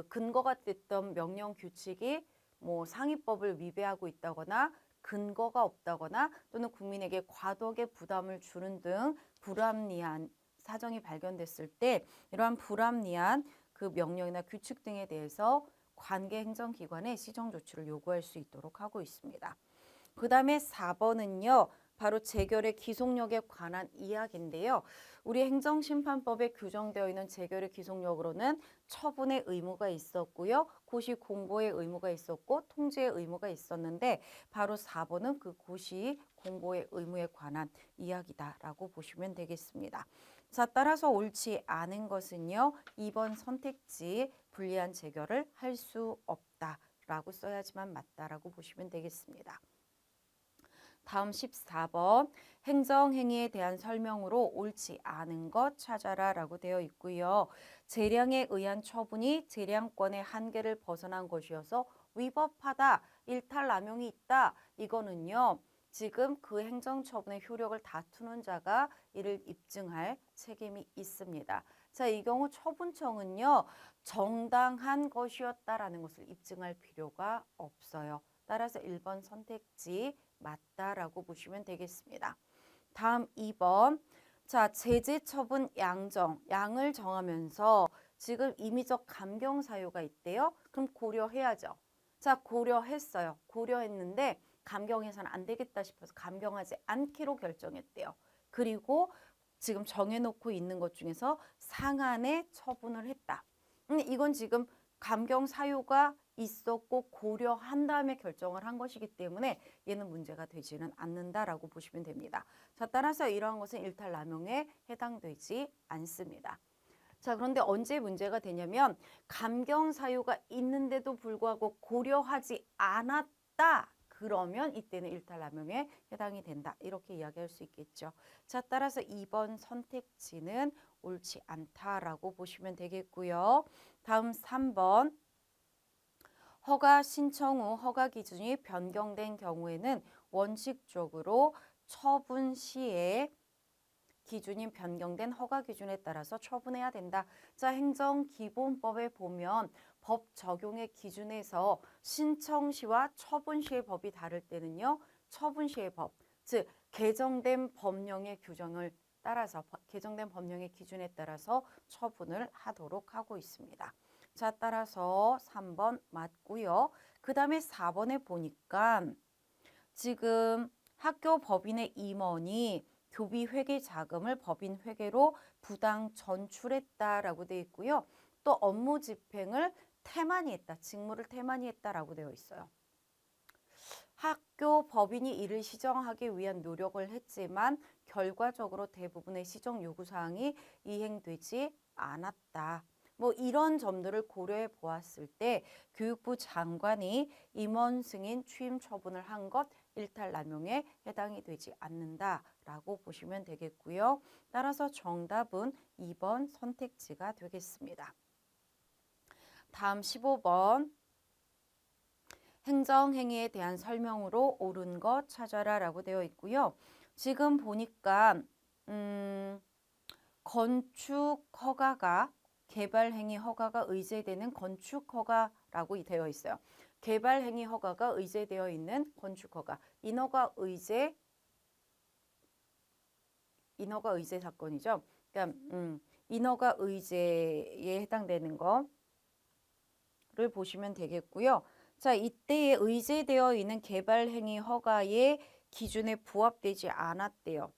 근거가 됐던 명령 규칙이 뭐 상위법을 위배하고 있다거나 근거가 없다거나 또는 국민에게 과도하게 부담을 주는 등 불합리한 사정이 발견됐을 때 이러한 불합리한 그 명령이나 규칙 등에 대해서 관계 행정기관에 시정 조치를 요구할 수 있도록 하고 있습니다. 그 다음에 4번은요. 바로 재결의 기속력에 관한 이야기인데요. 우리 행정심판법에 규정되어 있는 재결의 기속력으로는 처분의 의무가 있었고요. 고시 공고의 의무가 있었고 통지의 의무가 있었는데 바로 4번은 그 고시 공고의 의무에 관한 이야기다라고 보시면 되겠습니다. 자, 따라서 옳지 않은 것은요. 2번 선택지 불리한 재결을 할 수 없다라고 써야지만 맞다라고 보시면 되겠습니다. 다음 14번 행정행위에 대한 설명으로 옳지 않은 것 찾아라 라고 되어 있고요. 재량에 의한 처분이 재량권의 한계를 벗어난 것이어서 위법하다, 일탈남용이 있다. 이거는요. 지금 그 행정처분의 효력을 다투는 자가 이를 입증할 책임이 있습니다. 자, 이 경우 처분청은요. 정당한 것이었다라는 것을 입증할 필요가 없어요. 따라서 1번 선택지 맞다라고 보시면 되겠습니다. 다음 2번. 자, 제재 처분 양을 정하면서 지금 임의적 감경 사유가 있대요. 그럼 고려해야죠. 자, 고려했어요. 고려했는데 감경해서는 안 되겠다 싶어서 감경하지 않기로 결정했대요. 그리고 지금 정해놓고 있는 것 중에서 상한의 처분을 했다. 이건 지금 감경 사유가 있었고 고려한 다음에 결정을 한 것이기 때문에 얘는 문제가 되지는 않는다라고 보시면 됩니다. 자, 따라서 이러한 것은 일탈남용에 해당되지 않습니다. 자, 그런데 언제 문제가 되냐면 감경 사유가 있는데도 불구하고 고려하지 않았다. 그러면 이때는 일탈남용에 해당이 된다. 이렇게 이야기할 수 있겠죠. 자, 따라서 2번 선택지는 옳지 않다라고 보시면 되겠고요. 다음 3번. 허가 신청 후 허가 기준이 변경된 경우에는 원칙적으로 처분 시에 기준이 변경된 허가 기준에 따라서 처분해야 된다. 자, 행정기본법에 보면 법 적용의 기준에서 신청 시와 처분 시의 법이 다를 때는요. 처분 시의 법, 즉 개정된 법령의 규정을 따라서 개정된 법령의 기준에 따라서 처분을 하도록 하고 있습니다. 자, 따라서 3번 맞고요. 그 다음에 4번에 보니까 지금 학교 법인의 임원이 교비 회계 자금을 법인 회계로 부당 전출했다라고 되어 있고요. 또 업무 집행을 태만히 했다, 직무를 태만히 했다라고 되어 있어요. 학교 법인이 이를 시정하기 위한 노력을 했지만 결과적으로 대부분의 시정 요구사항이 이행되지 않았다. 뭐 이런 점들을 고려해 보았을 때 교육부 장관이 임원 승인 취임 처분을 한 것 일탈남용에 해당이 되지 않는다라고 보시면 되겠고요. 따라서 정답은 2번 선택지가 되겠습니다. 다음 15번. 행정행위에 대한 설명으로 옳은 것 찾아라 라고 되어 있고요. 지금 보니까 건축 허가가 개발행위 허가가 의제되는 건축 허가라고 되어 있어요. 개발행위 허가가 의제되어 있는 건축 허가. 인허가 의제 사건이죠. 그러니까 인허가 의제에 해당되는 거를 보시면 되겠고요. 자, 이때에 의제되어 있는 개발행위 허가의 기준에 부합되지 않았대요.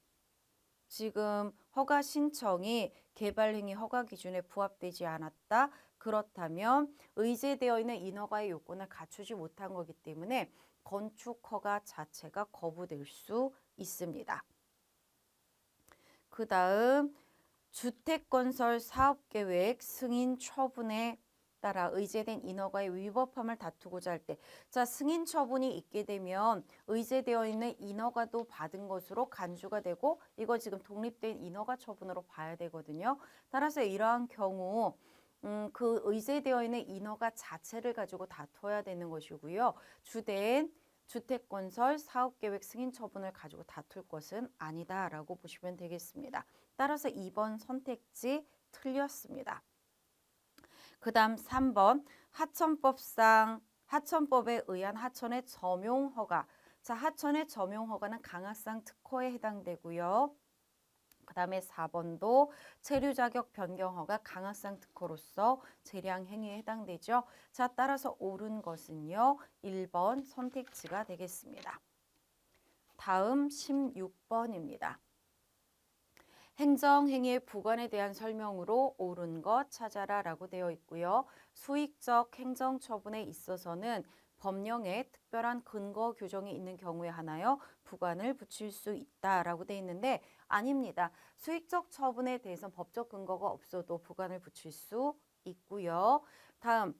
지금 허가 신청이 개발행위 허가 기준에 부합되지 않았다. 그렇다면 의제되어 있는 인허가의 요건을 갖추지 못한 거기 때문에 건축 허가 자체가 거부될 수 있습니다. 그 다음 주택건설 사업계획 승인 처분에 따라 의제된 인허가의 위법함을 다투고자 할 때, 자, 승인 처분이 있게 되면 의제되어 있는 인허가도 받은 것으로 간주가 되고 이거 지금 독립된 인허가 처분으로 봐야 되거든요. 따라서 이러한 경우 그 의제되어 있는 인허가 자체를 가지고 다투어야 되는 것이고요. 주된 주택건설 사업계획 승인 처분을 가지고 다툴 것은 아니다라고 보시면 되겠습니다. 따라서 2번 선택지 틀렸습니다. 그 다음 3번 하천법에 의한 하천의 점용 허가. 자, 하천의 점용 허가는 강학상 특허에 해당되고요. 그 다음에 4번도 체류 자격 변경 허가 강학상 특허로서 재량 행위에 해당되죠. 자, 따라서 옳은 것은요. 1번 선택지가 되겠습니다. 다음 16번입니다. 행정행위의 부관에 대한 설명으로 옳은 것 찾아라 라고 되어 있고요. 수익적 행정처분에 있어서는 법령에 특별한 근거 규정이 있는 경우에 하나요 부관을 붙일 수 있다라고 되어 있는데 아닙니다. 수익적 처분에 대해서는 법적 근거가 없어도 부관을 붙일 수 있고요. 다음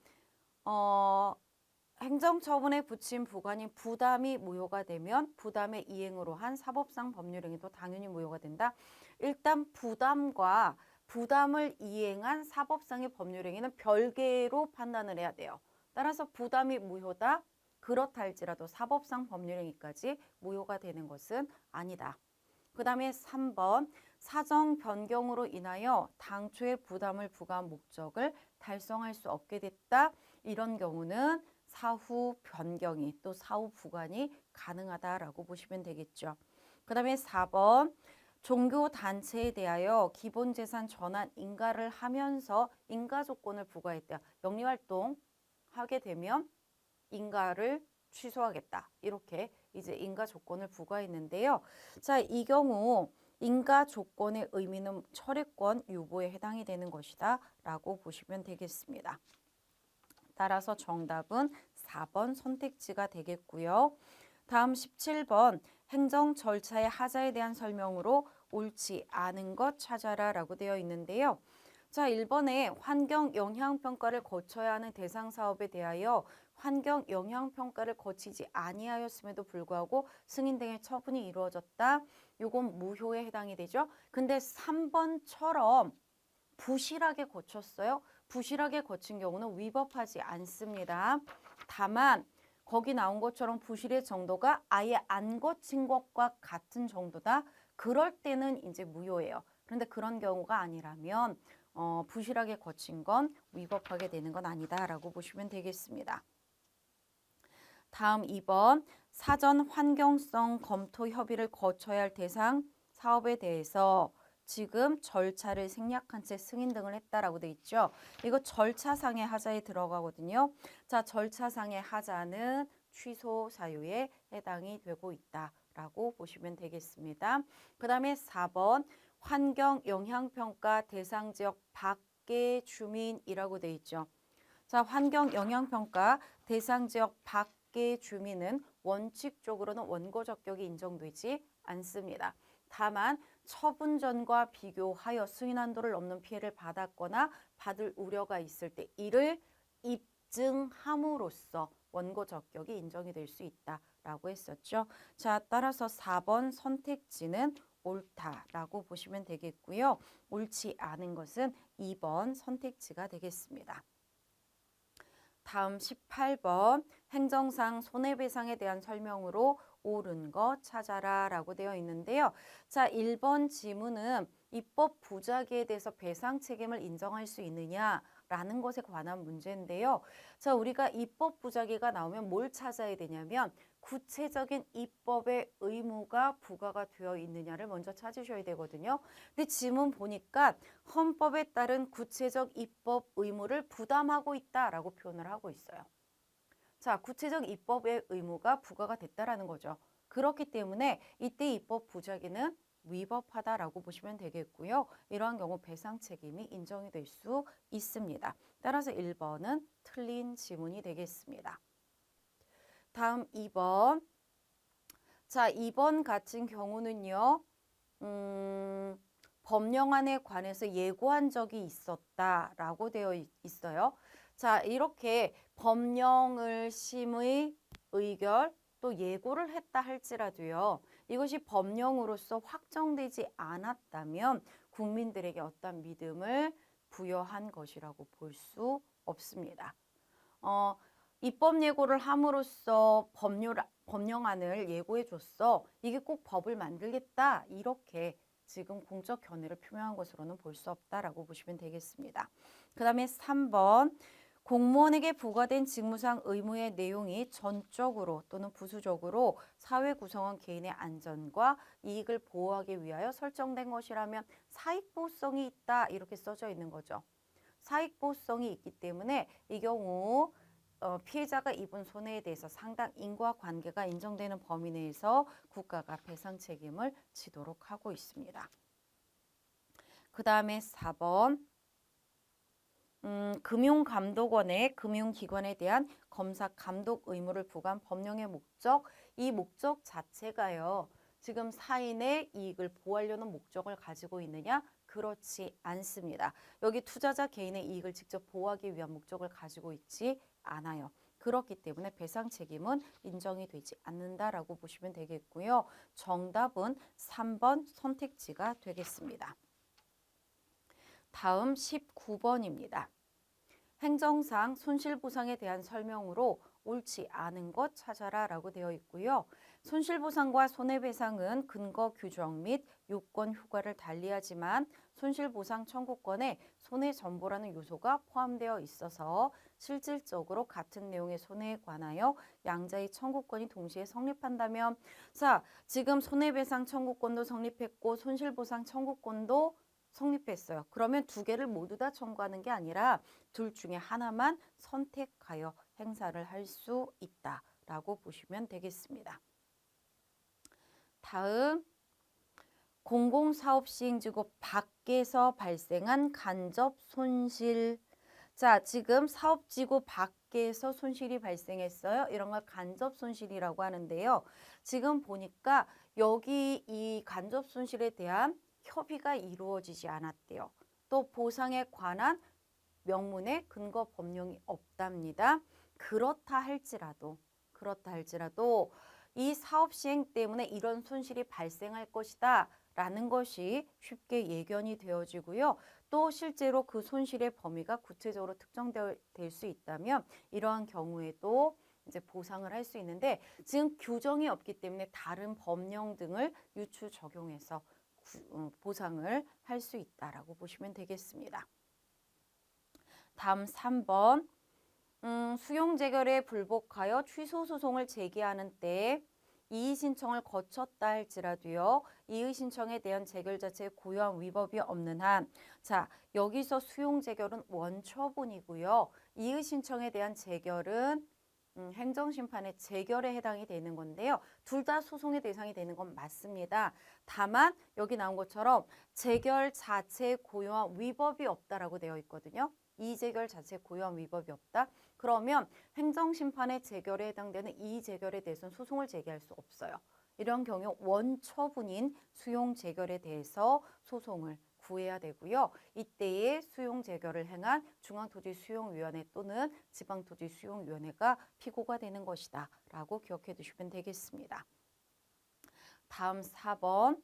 행정처분에 붙인 부관이 부담이 무효가 되면 부담의 이행으로 한 사법상 법률행위도 당연히 무효가 된다. 일단 부담을 이행한 사법상의 법률행위는 별개로 판단을 해야 돼요. 따라서 부담이 무효다. 그렇다 할지라도 사법상 법률행위까지 무효가 되는 것은 아니다. 그 다음에 3번 사정 변경으로 인하여 당초의 부담을 부과한 목적을 달성할 수 없게 됐다. 이런 경우는 사후 변경이 또 사후 부관이 가능하다라고 보시면 되겠죠. 그 다음에 4번 종교단체에 대하여 기본재산 전환 인가를 하면서 인가 조건을 부과했대요. 영리활동 하게 되면 인가를 취소하겠다. 이렇게 이제 인가 조건을 부과했는데요. 자, 이 경우 인가 조건의 의미는 철회권 유보에 해당이 되는 것이다 라고 보시면 되겠습니다. 따라서 정답은 4번 선택지가 되겠고요. 다음 17번 행정 절차의 하자에 대한 설명으로 옳지 않은 것 찾아라 라고 되어 있는데요. 자, 1번에 환경 영향 평가를 거쳐야 하는 대상 사업에 대하여 환경 영향 평가를 거치지 아니하였음에도 불구하고 승인 등의 처분이 이루어졌다. 요건 무효에 해당이 되죠. 근데 3번처럼 부실하게 거쳤어요. 부실하게 거친 경우는 위법하지 않습니다. 다만 거기 나온 것처럼 부실의 정도가 아예 안 거친 것과 같은 정도다. 그럴 때는 이제 무효예요. 그런데 그런 경우가 아니라면 부실하게 거친 건 위법하게 되는 건 아니다라고 보시면 되겠습니다. 다음 2번 사전 환경성 검토 협의를 거쳐야 할 대상 사업에 대해서 지금 절차를 생략한 채 승인 등을 했다라고 돼 있죠. 이거 절차상의 하자에 들어가거든요. 자, 절차상의 하자는 취소 사유에 해당이 되고 있다라고 보시면 되겠습니다. 그 다음에 4번 환경 영향평가 대상 지역 밖의 주민이라고 돼 있죠. 자, 환경 영향평가 대상 지역 밖의 주민은 원칙적으로는 원고 적격이 인정되지 않습니다. 다만 처분 전과 비교하여 승인 한도를 넘는 피해를 받았거나 받을 우려가 있을 때 이를 입증함으로써 원고 적격이 인정이 될 수 있다라고 했었죠. 자, 따라서 4번 선택지는 옳다라고 보시면 되겠고요. 옳지 않은 것은 2번 선택지가 되겠습니다. 다음 18번 행정상 손해배상에 대한 설명으로 옳은 거 찾아라 라고 되어 있는데요. 자, 1번 지문은 입법 부작위에 대해서 배상 책임을 인정할 수 있느냐라는 것에 관한 문제인데요. 자, 우리가 입법 부작위가 나오면 뭘 찾아야 되냐면 구체적인 입법의 의무가 부과가 되어 있느냐를 먼저 찾으셔야 되거든요. 근데 지문 보니까 헌법에 따른 구체적 입법 의무를 부담하고 있다라고 표현을 하고 있어요. 자, 구체적 입법의 의무가 부과가 됐다라는 거죠. 그렇기 때문에 이때 입법 부작위는 위법하다라고 보시면 되겠고요. 이러한 경우 배상 책임이 인정이 될 수 있습니다. 따라서 1번은 틀린 지문이 되겠습니다. 다음 2번. 자, 2번 같은 경우는요. 법령안에 관해서 예고한 적이 있었다라고 되어 있어요. 자, 이렇게 법령을 심의, 의결, 또 예고를 했다 할지라도요. 이것이 법령으로서 확정되지 않았다면 국민들에게 어떤 믿음을 부여한 것이라고 볼 수 없습니다. 입법 예고를 함으로써 법령안을 예고해 줬어. 이게 꼭 법을 만들겠다. 이렇게 지금 공적 견해를 표명한 것으로는 볼 수 없다라고 보시면 되겠습니다. 그 다음에 3번 공무원에게 부과된 직무상 의무의 내용이 전적으로 또는 부수적으로 사회 구성원 개인의 안전과 이익을 보호하기 위하여 설정된 것이라면 사익보호성이 있다 이렇게 써져 있는 거죠. 사익보호성이 있기 때문에 이 경우 피해자가 입은 손해에 대해서 상당 인과관계가 인정되는 범위 내에서 국가가 배상 책임을 지도록 하고 있습니다. 그 다음에 4번 금융감독원의 금융기관에 대한 검사 감독 의무를 부과한 법령의 목적, 이 목적 자체가요. 지금 사인의 이익을 보호하려는 목적을 가지고 있느냐? 그렇지 않습니다. 여기 투자자 개인의 이익을 직접 보호하기 위한 목적을 가지고 있지 않아요. 그렇기 때문에 배상 책임은 인정이 되지 않는다라고 보시면 되겠고요. 정답은 3번 선택지가 되겠습니다. 다음 19번입니다. 행정상 손실보상에 대한 설명으로 옳지 않은 것 찾아라 라고 되어 있고요. 손실보상과 손해배상은 근거 규정 및 요건 효과를 달리하지만 손실보상 청구권에 손해전보라는 요소가 포함되어 있어서 실질적으로 같은 내용의 손해에 관하여 양자의 청구권이 동시에 성립한다면 자, 지금 손해배상 청구권도 성립했고 손실보상 청구권도 성립했어요. 그러면 두 개를 모두 다 청구하는 게 아니라 둘 중에 하나만 선택하여 행사를 할 수 있다라고 보시면 되겠습니다. 다음 공공사업 시행지구 밖에서 발생한 간접 손실. 자, 지금 사업지구 밖에서 손실이 발생했어요. 이런 걸 간접 손실이라고 하는데요. 지금 보니까 여기 이 간접 손실에 대한 협의가 이루어지지 않았대요. 또 보상에 관한 명문의 근거 법령이 없답니다. 그렇다 할지라도 이 사업 시행 때문에 이런 손실이 발생할 것이다 라는 것이 쉽게 예견이 되어지고요. 또 실제로 그 손실의 범위가 구체적으로 특정될 수 있다면 이러한 경우에도 이제 보상을 할 수 있는데 지금 규정이 없기 때문에 다른 법령 등을 유추 적용해서 보상을 할 수 있다라고 보시면 되겠습니다. 다음 3번 수용 재결에 불복하여 취소 소송을 제기하는 때 이의 신청을 거쳤다 할지라도요. 이의 신청에 대한 재결 자체의 고유한 위법이 없는 한, 자, 여기서 수용 재결은 원처분이고요. 이의 신청에 대한 재결은 행정심판의 재결에 해당이 되는 건데요. 둘 다 소송의 대상이 되는 건 맞습니다. 다만 여기 나온 것처럼 재결 자체의 고유한 위법이 없다라고 되어 있거든요. 이의재결 자체의 고유한 위법이 없다. 그러면 행정심판의 재결에 해당되는 이의재결에 대해서는 소송을 제기할 수 없어요. 이런 경우 원처분인 수용재결에 대해서 소송을 구해야 되고요. 이때에 수용재결을 행한 중앙토지수용위원회 또는 지방토지수용위원회가 피고가 되는 것이다 라고 기억해 두시면 되겠습니다. 다음 4번.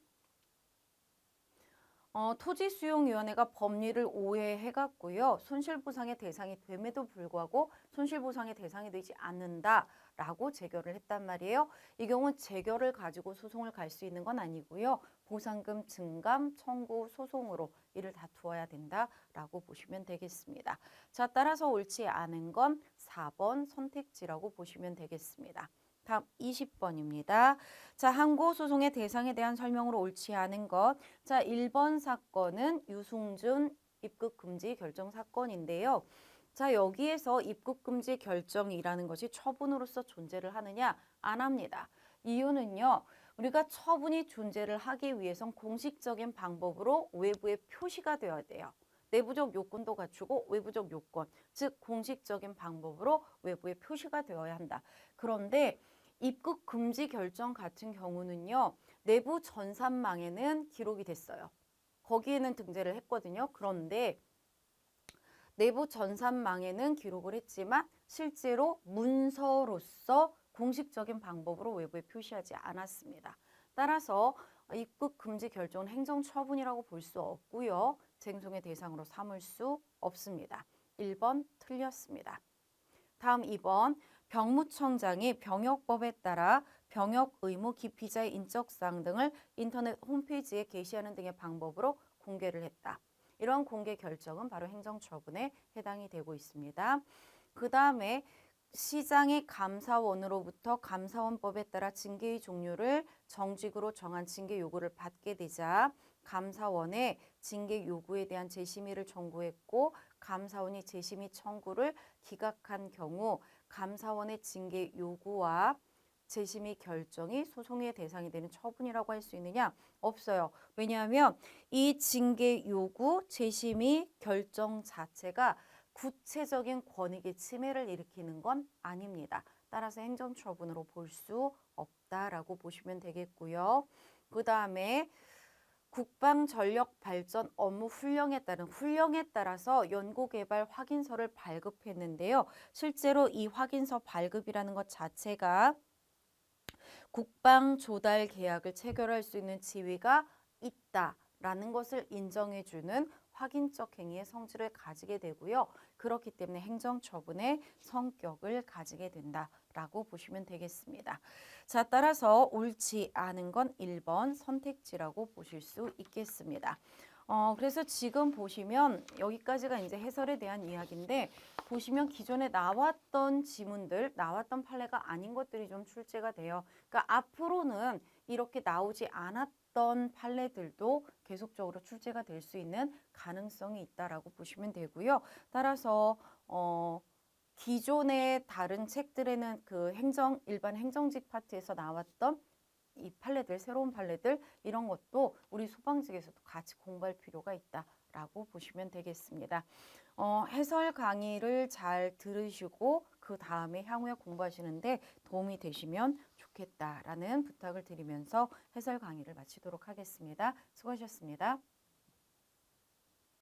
토지수용위원회가 법리를 오해해갖고요. 손실보상의 대상이 됨에도 불구하고 손실보상의 대상이 되지 않는다라고 재결을 했단 말이에요. 이 경우는 재결을 가지고 소송을 갈 수 있는 건 아니고요. 보상금 증감 청구 소송으로 이를 다투어야 된다라고 보시면 되겠습니다. 자, 따라서 옳지 않은 건 4번 선택지라고 보시면 되겠습니다. 다음 20번입니다. 자, 항고소송의 대상에 대한 설명으로 옳지 않은 것. 자, 1번 사건은 유승준 입국금지 결정 사건인데요. 자, 여기에서 입국금지 결정이라는 것이 처분으로서 존재를 하느냐? 안 합니다. 이유는요. 우리가 처분이 존재를 하기 위해선 공식적인 방법으로 외부에 표시가 되어야 돼요. 내부적 요건도 갖추고 외부적 요건, 즉 공식적인 방법으로 외부에 표시가 되어야 한다. 그런데 입국 금지 결정 같은 경우는요. 내부 전산망에는 기록이 됐어요. 거기에는 등재를 했거든요. 그런데 내부 전산망에는 기록을 했지만 실제로 문서로서 공식적인 방법으로 외부에 표시하지 않았습니다. 따라서 입국 금지 결정은 행정처분이라고 볼 수 없고요. 쟁송의 대상으로 삼을 수 없습니다. 1번 틀렸습니다. 다음 2번. 병무청장이 병역법에 따라 병역 의무 기피자의 인적사항 등을 인터넷 홈페이지에 게시하는 등의 방법으로 공개를 했다. 이런 공개 결정은 바로 행정처분에 해당이 되고 있습니다. 그 다음에 시장의 감사원으로부터 감사원법에 따라 징계의 종류를 정직으로 정한 징계 요구를 받게 되자 감사원에 징계 요구에 대한 재심의를 청구했고 감사원이 재심의 청구를 기각한 경우 감사원의 징계 요구와 재심의 결정이 소송의 대상이 되는 처분이라고 할 수 있느냐? 없어요. 왜냐하면 이 징계 요구, 재심의 결정 자체가 구체적인 권익의 침해를 일으키는 건 아닙니다. 따라서 행정처분으로 볼 수 없다라고 보시면 되겠고요. 그 다음에 국방전력발전 업무 훈령에 따라서 연구개발 확인서를 발급했는데요. 실제로 이 확인서 발급이라는 것 자체가 국방 조달 계약을 체결할 수 있는 지위가 있다라는 것을 인정해주는 확인적 행위의 성질을 가지게 되고요. 그렇기 때문에 행정처분의 성격을 가지게 된다라고 보시면 되겠습니다. 자, 따라서 옳지 않은 건 1번 선택지라고 보실 수 있겠습니다. 그래서 지금 보시면 여기까지가 이제 해설에 대한 이야기인데 보시면 기존에 나왔던 지문들, 나왔던 판례가 아닌 것들이 좀 출제가 돼요. 그러니까 앞으로는 이렇게 나오지 않았던 판례들도 계속적으로 출제가 될 수 있는 가능성이 있다라고 보시면 되고요. 따라서 기존의 다른 책들에는 그 일반 행정직 파트에서 나왔던 이 판례들, 새로운 판례들 이런 것도 우리 소방직에서도 같이 공부할 필요가 있다라고 보시면 되겠습니다. 해설 강의를 잘 들으시고 그 다음에 향후에 공부하시는데 도움이 되시면 좋겠다라는 부탁을 드리면서 해설 강의를 마치도록 하겠습니다. 수고하셨습니다.